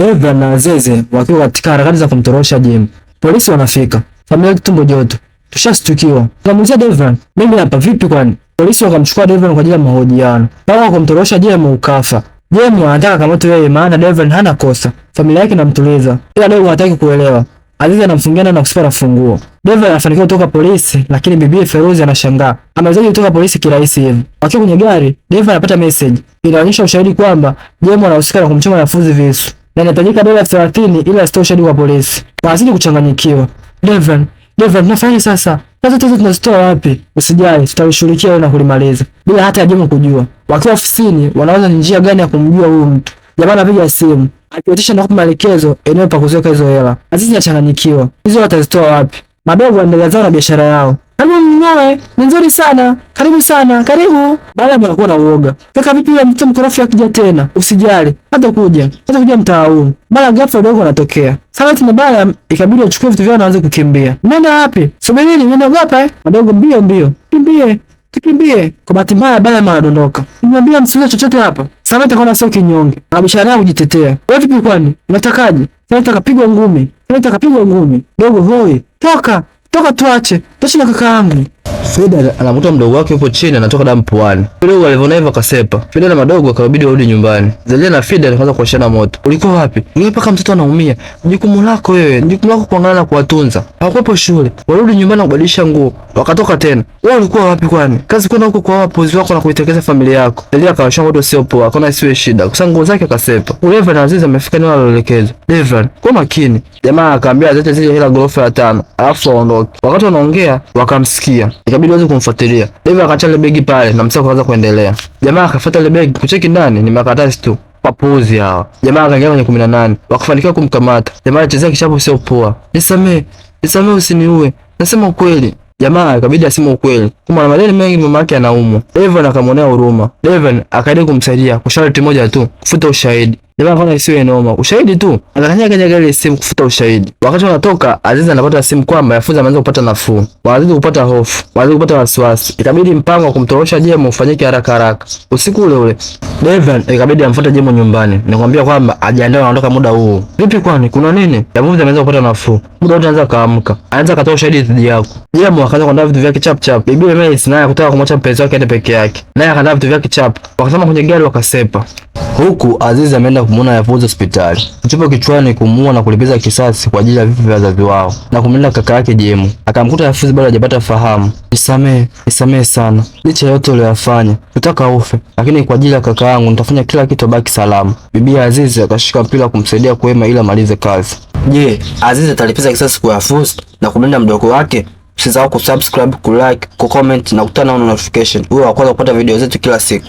Devran na Azizi wakiwa katika harakati za kumtorosha Jim. Polisi wanafika. Familia kitumbo joto. Tushashtukiwa. Tukamuuliza Devran, "Mimi hapa vipi kwani?" Polisi wakamchukua Devran kwa ajili ya mahojiano. Baada kumtorosha Jim ukafa. Jim anataka kamoto yeye maana Devran hana kosa. Familia yake inamtuliza. Ila Devran hataki kuelewa. Azizi anamfungia na kusipa funguo. Devran anafanikiwa kutoka polisi lakini bibi Feruzi anashangaa. Amewezaje kutoka polisi kirahisi hivi? Wakiwa kwenye gari, Devran anapata message. Inaonyesha ushahidi kwamba Jim anahusika na kumchoma wanafunzi visu. Na inahitajika $30 ili asitoe ushahidi kwa polisi. Wanazidi kuchanganyikiwa. Devran, tunafanya sasa. Sasa tunazitoa wapi? Usijali, tutashughulikia na kulimaliza. Bila hata Jim kujua. Wakiwa ofisini, wanaanza njia gani ya kumjua huyu mtu. Jamaa anapiga simu. Akiwatisha na kupa maelekezo eneo pa kuziweka hizo hela. Azizi anachanganyikiwa. Hizo watazitoa wapi? Madogo waendelea zao na biashara yao. Karibu mnyoe, ni nzuri sana. Karibu sana, karibu. Baada ya kuwa na uoga. Kaka vipi yule mtu mkorofi akija tena? Usijali. Hata kuja mtaa huu. Mara ghafla dogo anatokea. Sasa mbaya ikabidi achukue vitu vyao na aanze kukimbia. Nenda wapi? Subirini, ninaogopa Madogo mbio. Tukimbie. Kwa bahati mbaya baada ya anadondoka. Nimwambia msiwe chochote hapa. Sasa nitakuwa sio kinyonge. Na biashara yangu kujitetea. Wewe vipi kwani? Unatakaje? Nataka kapigwa ngumi. Dogo hoi. Toka tuache. Toshi na kaka yangu. Fida anakuta mdogo wake yupo chini anatoka damu puani. Mdogo alivyoona hivyo akasepa. Fida na madogo akabidi warudi nyumbani. Zalia na Fida wakaanza kuoshana moto. Ulikuwa wapi? Wewe paka mtoto anaumia. Jukumu lako wewe, jukumu lako kuangalia na kuwatunza. Hawakuwepo shule. Warudi nyumbani na kubadilisha nguo. Wakatoka tena. Wewe ulikuwa wapi kwani? Kazi kwenda huko kwa wapozi wako na kuitekeza familia yako. Zalia akawasha moto sio poa. Akaona isiwe shida. Kusanga nguo zake akasepa. Devran na Azizi amefika eneo aliloelekezwa. Devran, kwa makini. Jamaa akaambia zote zile hela ghorofa ya 5. Alafu aondoke. Wakati wanaongea wakamsikia. Ikabidi waanze kumfuatilia. Devran akaacha ile begi pale na msako akaanza kuendelea. Jamaa akafuata ile begi kucheki ndani ni makaratasi tu. Wapuzi hawa. Jamaa akaingia kwenye 18. Wakafanikiwa kumkamata. Jamaa alichezea kishapo sio poa. Nisamee usiniue. Nasema ukweli. Jamaa ikabidi aseme ukweli. Kuma na madeni mengi mama yake anaumwa. Devran akamwonea huruma. Devran akaenda kumsaidia kwa sharti moja tu, kufuta ushahidi. Jamaa akaona isiwe noma. Ushahidi tu. Akakanyaga ile simu kufuta ushahidi. Wakati wanatoka, Azizi anapata simu kwamba yafunza ameanza kupata nafuu. Wazidi kupata hofu, wazidi kupata wasiwasi. Ikabidi mpango wa kumtorosha Jemo ufanyike haraka. Usiku ule Devran ikabidi amfuate Jemo nyumbani. Nikwambia kwamba ajiandae anaondoka muda huu. Vipi kwani? Kuna nini? Yafunza ameanza kupata nafuu. Muda wote anaanza kaamka. Anaanza katoa ushahidi dhidi yako. Jemo akaanza kuandaa vitu vyake chap. Bibi Mary naye kutaka kumwacha mpenzi wake aende peke yake. Naye akaandaa vitu vyake chap. Wakasema kwenye gari wakasepa. Huku Azizi ameenda kumuona Yafuza hospitali. Mchupa kichwani kumuua na kulipiza kisasi kwa ajili ya vifo vya wazazi wao na kumlinda kaka yake Jemu. Akamkuta Yafuza bado hajapata fahamu. Nisamee sana. Licha ya yote uliyofanya, nataka ufe, lakini kwa ajili ya kaka yangu nitafanya kila kitu abaki salama. Bibi Azizi akashika mpira kumsaidia kuhema ili amalize kazi. Je, Azizi atalipiza kisasi kwa Yafuza na kumlinda mdogo wake? Usisahau kusubscribe, kulike, kucomment na kutana na notification. Uwe wa kwanza kupata video zetu kila siku.